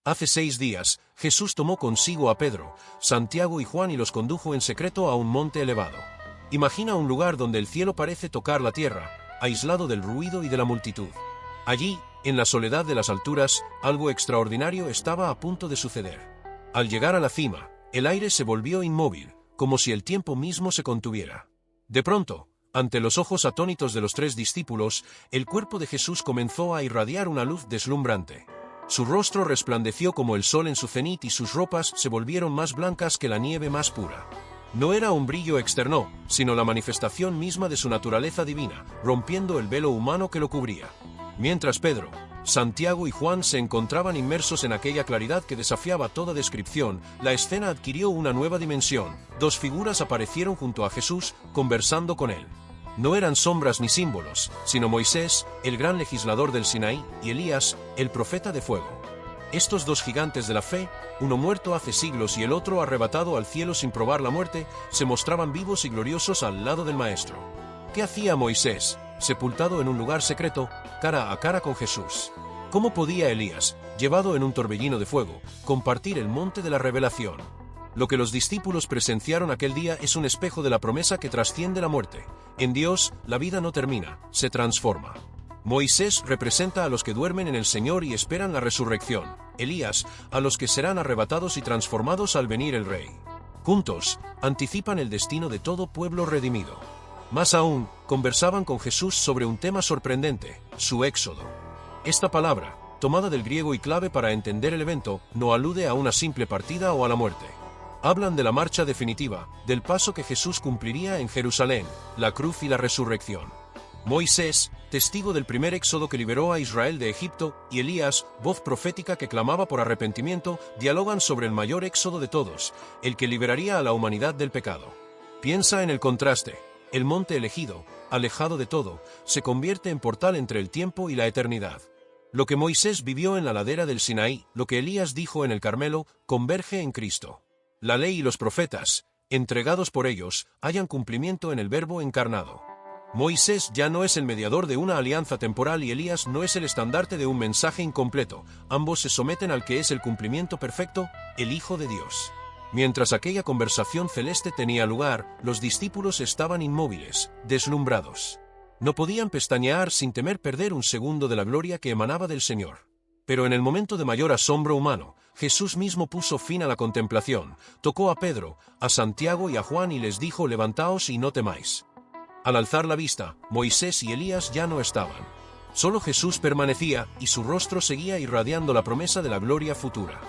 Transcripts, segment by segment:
Hace 6 días, Jesús tomó consigo a Pedro, Santiago y Juan y los condujo en secreto a un monte elevado. Imagina un lugar donde el cielo parece tocar la tierra, aislado del ruido y de la multitud. Allí, en la soledad de las alturas, algo extraordinario estaba a punto de suceder. Al llegar a la cima, el aire se volvió inmóvil, como si el tiempo mismo se contuviera. De pronto, ante los ojos atónitos de los 3 discípulos, el cuerpo de Jesús comenzó a irradiar una luz deslumbrante. Su rostro resplandeció como el sol en su cenit y sus ropas se volvieron más blancas que la nieve más pura. No era un brillo externo, sino la manifestación misma de su naturaleza divina, rompiendo el velo humano que lo cubría. Mientras Pedro, Santiago y Juan se encontraban inmersos en aquella claridad que desafiaba toda descripción, la escena adquirió una nueva dimensión. 2 figuras aparecieron junto a Jesús, conversando con él. No eran sombras ni símbolos, sino Moisés, el gran legislador del Sinaí, y Elías, el profeta de fuego. Estos 2 gigantes de la fe, uno muerto hace siglos y el otro arrebatado al cielo sin probar la muerte, se mostraban vivos y gloriosos al lado del Maestro. ¿Qué hacía Moisés, sepultado en un lugar secreto, cara a cara con Jesús? ¿Cómo podía Elías, llevado en un torbellino de fuego, compartir el monte de la revelación? Lo que los discípulos presenciaron aquel día es un espejo de la promesa que trasciende la muerte. En Dios, la vida no termina, se transforma. Moisés representa a los que duermen en el Señor y esperan la resurrección. Elías, a los que serán arrebatados y transformados al venir el Rey. Juntos, anticipan el destino de todo pueblo redimido. Más aún, conversaban con Jesús sobre un tema sorprendente, su éxodo. Esta palabra, tomada del griego y clave para entender el evento, no alude a una simple partida o a la muerte. Hablan de la marcha definitiva, del paso que Jesús cumpliría en Jerusalén, la cruz y la resurrección. Moisés, testigo del primer éxodo que liberó a Israel de Egipto, y Elías, voz profética que clamaba por arrepentimiento, dialogan sobre el mayor éxodo de todos, el que liberaría a la humanidad del pecado. Piensa en el contraste. El monte elegido, alejado de todo, se convierte en portal entre el tiempo y la eternidad. Lo que Moisés vivió en la ladera del Sinaí, lo que Elías dijo en el Carmelo, converge en Cristo. La ley y los profetas, entregados por ellos, hallan cumplimiento en el Verbo encarnado. Moisés ya no es el mediador de una alianza temporal y Elías no es el estandarte de un mensaje incompleto. Ambos se someten al que es el cumplimiento perfecto, el Hijo de Dios. Mientras aquella conversación celeste tenía lugar, los discípulos estaban inmóviles, deslumbrados. No podían pestañear sin temer perder un segundo de la gloria que emanaba del Señor. Pero en el momento de mayor asombro humano, Jesús mismo puso fin a la contemplación, tocó a Pedro, a Santiago y a Juan y les dijo: levantaos y no temáis. Al alzar la vista, Moisés y Elías ya no estaban. Solo Jesús permanecía, y su rostro seguía irradiando la promesa de la gloria futura.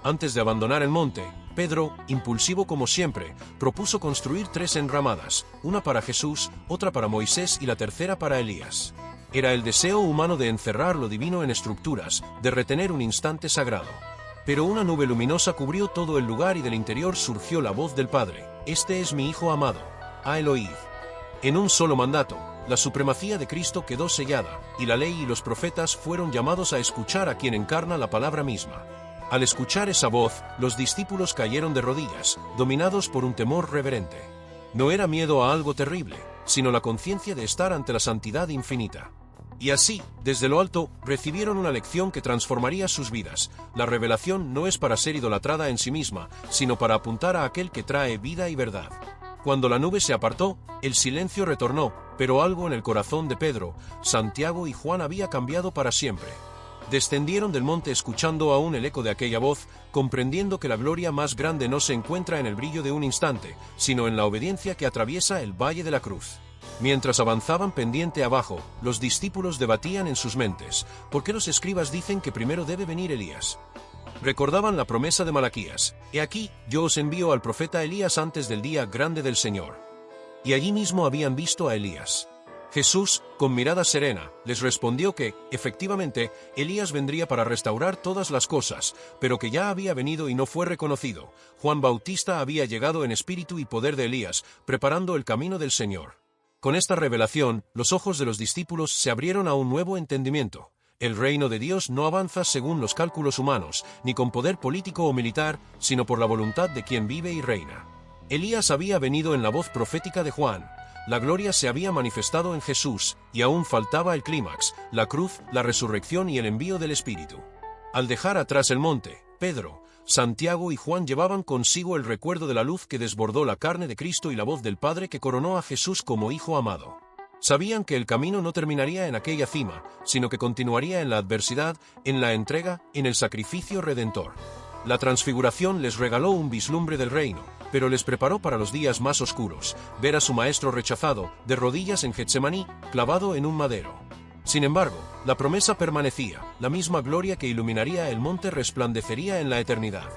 Antes de abandonar el monte, Pedro, impulsivo como siempre, propuso construir 3 enramadas, una para Jesús, otra para Moisés y la tercera para Elías. Era el deseo humano de encerrar lo divino en estructuras, de retener un instante sagrado. Pero una nube luminosa cubrió todo el lugar y del interior surgió la voz del Padre: «Este es mi Hijo amado, a él oíd». En un solo mandato, la supremacía de Cristo quedó sellada, y la ley y los profetas fueron llamados a escuchar a quien encarna la palabra misma. Al escuchar esa voz, los discípulos cayeron de rodillas, dominados por un temor reverente. No era miedo a algo terrible, sino la conciencia de estar ante la santidad infinita. Y así, desde lo alto, recibieron una lección que transformaría sus vidas. La revelación no es para ser idolatrada en sí misma, sino para apuntar a aquel que trae vida y verdad. Cuando la nube se apartó, el silencio retornó, pero algo en el corazón de Pedro, Santiago y Juan había cambiado para siempre. Descendieron del monte escuchando aún el eco de aquella voz, comprendiendo que la gloria más grande no se encuentra en el brillo de un instante, sino en la obediencia que atraviesa el valle de la cruz. Mientras avanzaban pendiente abajo, los discípulos debatían en sus mentes: ¿por qué los escribas dicen que primero debe venir Elías? Recordaban la promesa de Malaquías: «He aquí, yo os envío al profeta Elías antes del día grande del Señor». Y allí mismo habían visto a Elías. Jesús, con mirada serena, les respondió que, efectivamente, Elías vendría para restaurar todas las cosas, pero que ya había venido y no fue reconocido. Juan Bautista había llegado en espíritu y poder de Elías, preparando el camino del Señor. Con esta revelación, los ojos de los discípulos se abrieron a un nuevo entendimiento. El reino de Dios no avanza según los cálculos humanos, ni con poder político o militar, sino por la voluntad de quien vive y reina. Elías había venido en la voz profética de Juan. La gloria se había manifestado en Jesús, y aún faltaba el clímax, la cruz, la resurrección y el envío del Espíritu. Al dejar atrás el monte, Pedro, Santiago y Juan llevaban consigo el recuerdo de la luz que desbordó la carne de Cristo y la voz del Padre que coronó a Jesús como Hijo amado. Sabían que el camino no terminaría en aquella cima, sino que continuaría en la adversidad, en la entrega, en el sacrificio redentor. La transfiguración les regaló un vislumbre del reino, pero les preparó para los días más oscuros, ver a su maestro rechazado, de rodillas en Getsemaní, clavado en un madero. Sin embargo, la promesa permanecía, la misma gloria que iluminaría el monte resplandecería en la eternidad.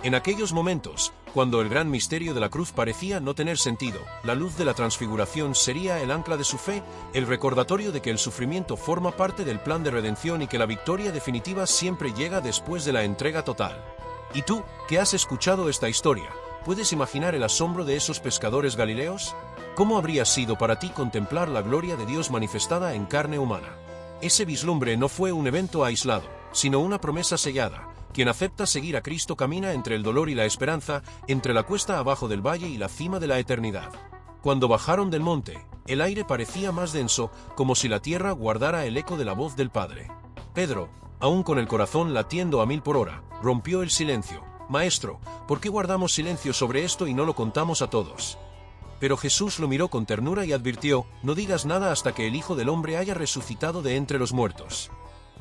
En aquellos momentos, cuando el gran misterio de la cruz parecía no tener sentido, la luz de la transfiguración sería el ancla de su fe, el recordatorio de que el sufrimiento forma parte del plan de redención y que la victoria definitiva siempre llega después de la entrega total. ¿Y tú, que has escuchado esta historia, puedes imaginar el asombro de esos pescadores galileos? ¿Cómo habría sido para ti contemplar la gloria de Dios manifestada en carne humana? Ese vislumbre no fue un evento aislado, sino una promesa sellada. Quien acepta seguir a Cristo camina entre el dolor y la esperanza, entre la cuesta abajo del valle y la cima de la eternidad. Cuando bajaron del monte, el aire parecía más denso, como si la tierra guardara el eco de la voz del Padre. Pedro, aún con el corazón latiendo a 1000 por hora, rompió el silencio. Maestro, ¿por qué guardamos silencio sobre esto y no lo contamos a todos? Pero Jesús lo miró con ternura y advirtió, no digas nada hasta que el Hijo del Hombre haya resucitado de entre los muertos.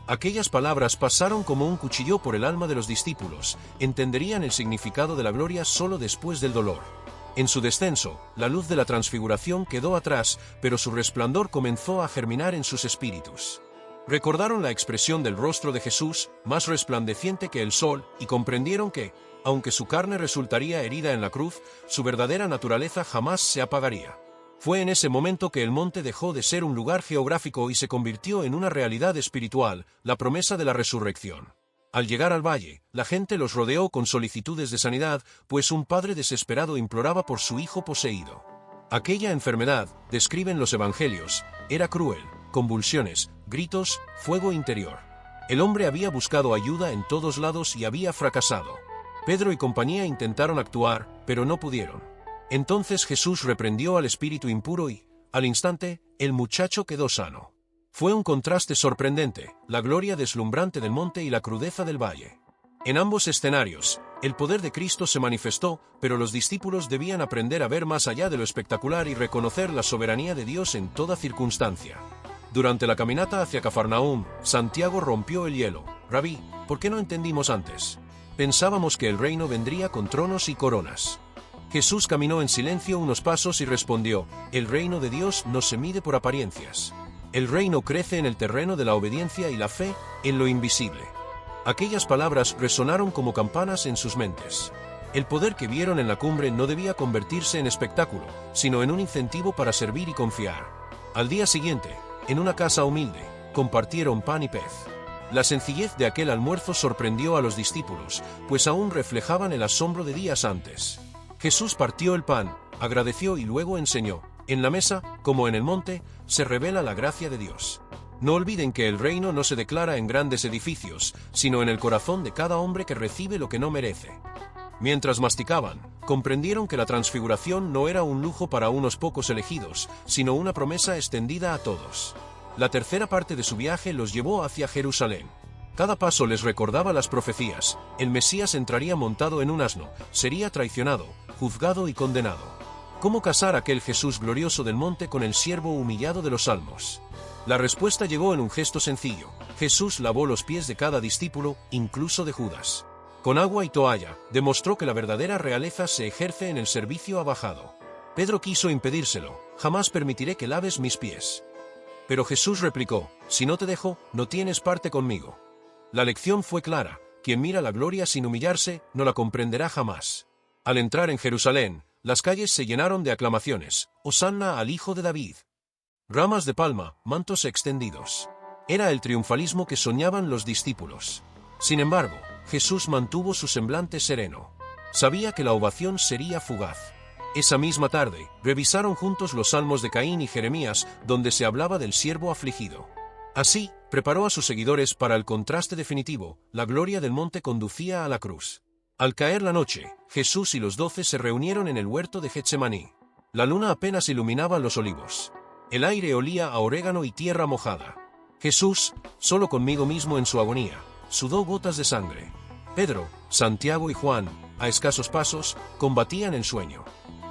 Aquellas palabras pasaron como un cuchillo por el alma de los discípulos, entenderían el significado de la gloria solo después del dolor. En su descenso, la luz de la transfiguración quedó atrás, pero su resplandor comenzó a germinar en sus espíritus. Recordaron la expresión del rostro de Jesús, más resplandeciente que el sol, y comprendieron que, aunque su carne resultaría herida en la cruz, su verdadera naturaleza jamás se apagaría. Fue en ese momento que el monte dejó de ser un lugar geográfico y se convirtió en una realidad espiritual, la promesa de la resurrección. Al llegar al valle, la gente los rodeó con solicitudes de sanidad, pues un padre desesperado imploraba por su hijo poseído. Aquella enfermedad, describen los evangelios, era cruel, convulsiones, gritos, fuego interior. El hombre había buscado ayuda en todos lados y había fracasado. Pedro y compañía intentaron actuar, pero no pudieron. Entonces Jesús reprendió al espíritu impuro y, al instante, el muchacho quedó sano. Fue un contraste sorprendente, la gloria deslumbrante del monte y la crudeza del valle. En ambos escenarios, el poder de Cristo se manifestó, pero los discípulos debían aprender a ver más allá de lo espectacular y reconocer la soberanía de Dios en toda circunstancia. Durante la caminata hacia Cafarnaúm, Santiago rompió el hielo. Rabí, ¿por qué no entendimos antes? Pensábamos que el reino vendría con tronos y coronas. Jesús caminó en silencio unos pasos y respondió, el reino de Dios no se mide por apariencias. El reino crece en el terreno de la obediencia y la fe, en lo invisible. Aquellas palabras resonaron como campanas en sus mentes. El poder que vieron en la cumbre no debía convertirse en espectáculo, sino en un incentivo para servir y confiar. Al día siguiente, en una casa humilde, compartieron pan y pez. La sencillez de aquel almuerzo sorprendió a los discípulos, pues aún reflejaban el asombro de días antes. Jesús partió el pan, agradeció y luego enseñó. En la mesa, como en el monte, se revela la gracia de Dios. No olviden que el reino no se declara en grandes edificios, sino en el corazón de cada hombre que recibe lo que no merece. Mientras masticaban, comprendieron que la transfiguración no era un lujo para unos pocos elegidos, sino una promesa extendida a todos. La tercera parte de su viaje los llevó hacia Jerusalén. Cada paso les recordaba las profecías, el Mesías entraría montado en un asno, sería traicionado, juzgado y condenado. ¿Cómo casar aquel Jesús glorioso del monte con el siervo humillado de los salmos? La respuesta llegó en un gesto sencillo. Jesús lavó los pies de cada discípulo, incluso de Judas. Con agua y toalla, demostró que la verdadera realeza se ejerce en el servicio abajado. Pedro quiso impedírselo, jamás permitiré que laves mis pies. Pero Jesús replicó, si no te dejo, no tienes parte conmigo. La lección fue clara, quien mira la gloria sin humillarse, no la comprenderá jamás. Al entrar en Jerusalén, las calles se llenaron de aclamaciones, Hosanna al Hijo de David. Ramas de palma, mantos extendidos. Era el triunfalismo que soñaban los discípulos. Sin embargo, Jesús mantuvo su semblante sereno. Sabía que la ovación sería fugaz. Esa misma tarde, revisaron juntos los salmos de Caín y Jeremías, donde se hablaba del siervo afligido. Así, preparó a sus seguidores para el contraste definitivo, la gloria del monte conducía a la cruz. Al caer la noche, Jesús y los 12 se reunieron en el huerto de Getsemaní. La luna apenas iluminaba los olivos. El aire olía a orégano y tierra mojada. Jesús, solo conmigo mismo en su agonía, sudó gotas de sangre. Pedro, Santiago y Juan, a escasos pasos, combatían el sueño.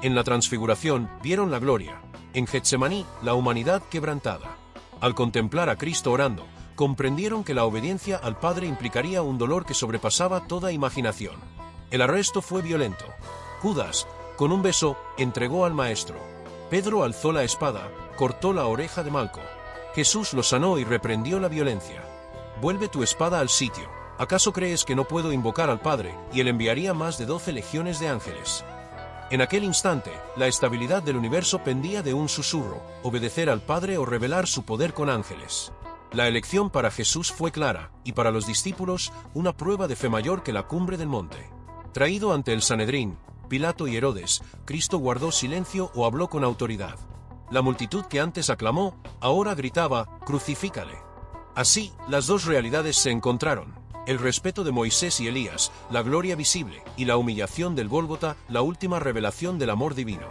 En la transfiguración vieron la gloria. En Getsemaní, la humanidad quebrantada. Al contemplar a Cristo orando, comprendieron que la obediencia al Padre implicaría un dolor que sobrepasaba toda imaginación. El arresto fue violento. Judas, con un beso, entregó al Maestro. Pedro alzó la espada, cortó la oreja de Malco. Jesús lo sanó y reprendió la violencia. Vuelve tu espada al sitio. ¿Acaso crees que no puedo invocar al Padre, y Él enviaría más de 12 legiones de ángeles? En aquel instante, la estabilidad del universo pendía de un susurro: obedecer al Padre o revelar su poder con ángeles. La elección para Jesús fue clara, y para los discípulos, una prueba de fe mayor que la cumbre del monte. Traído ante el Sanedrín, Pilato y Herodes, Cristo guardó silencio o habló con autoridad. La multitud que antes aclamó, ahora gritaba: «¡Crucifícale!». Así, las dos realidades se encontraron. El respeto de Moisés y Elías, la gloria visible, y la humillación del Gólgota, la última revelación del amor divino.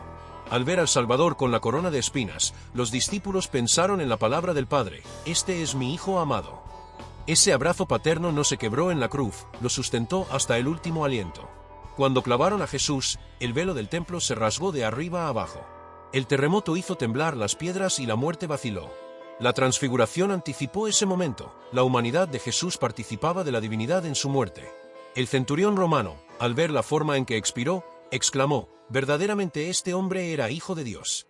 Al ver al Salvador con la corona de espinas, los discípulos pensaron en la palabra del Padre: «Este es mi Hijo amado». Ese abrazo paterno no se quebró en la cruz, lo sustentó hasta el último aliento. Cuando clavaron a Jesús, el velo del templo se rasgó de arriba a abajo. El terremoto hizo temblar las piedras y la muerte vaciló. La transfiguración anticipó ese momento. La humanidad de Jesús participaba de la divinidad en su muerte. El centurión romano, al ver la forma en que expiró, exclamó: «Verdaderamente este hombre era Hijo de Dios».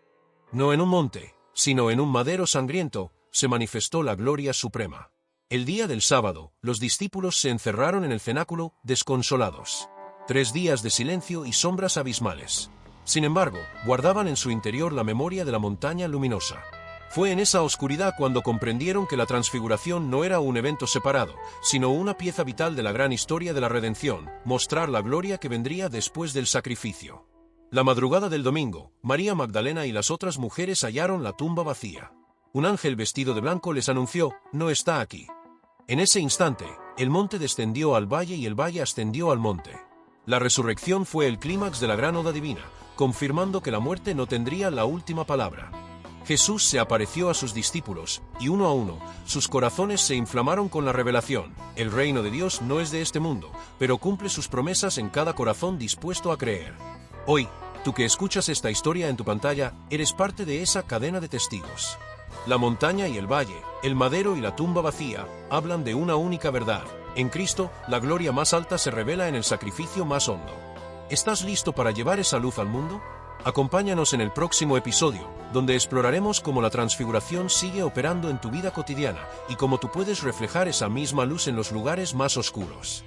No en un monte, sino en un madero sangriento, se manifestó la gloria suprema. El día del sábado, los discípulos se encerraron en el cenáculo, desconsolados. 3 días de silencio y sombras abismales. Sin embargo, guardaban en su interior la memoria de la montaña luminosa. Fue en esa oscuridad cuando comprendieron que la transfiguración no era un evento separado, sino una pieza vital de la gran historia de la redención: mostrar la gloria que vendría después del sacrificio. La madrugada del domingo, María Magdalena y las otras mujeres hallaron la tumba vacía. Un ángel vestido de blanco les anunció: «No está aquí». En ese instante, el monte descendió al valle y el valle ascendió al monte. La resurrección fue el clímax de la gran oda divina, confirmando que la muerte no tendría la última palabra. Jesús se apareció a sus discípulos, y uno a uno, sus corazones se inflamaron con la revelación: el reino de Dios no es de este mundo, pero cumple sus promesas en cada corazón dispuesto a creer. Hoy, tú que escuchas esta historia en tu pantalla, eres parte de esa cadena de testigos. La montaña y el valle, el madero y la tumba vacía, hablan de una única verdad: en Cristo, la gloria más alta se revela en el sacrificio más hondo. ¿Estás listo para llevar esa luz al mundo? Acompáñanos en el próximo episodio, donde exploraremos cómo la transfiguración sigue operando en tu vida cotidiana, y cómo tú puedes reflejar esa misma luz en los lugares más oscuros.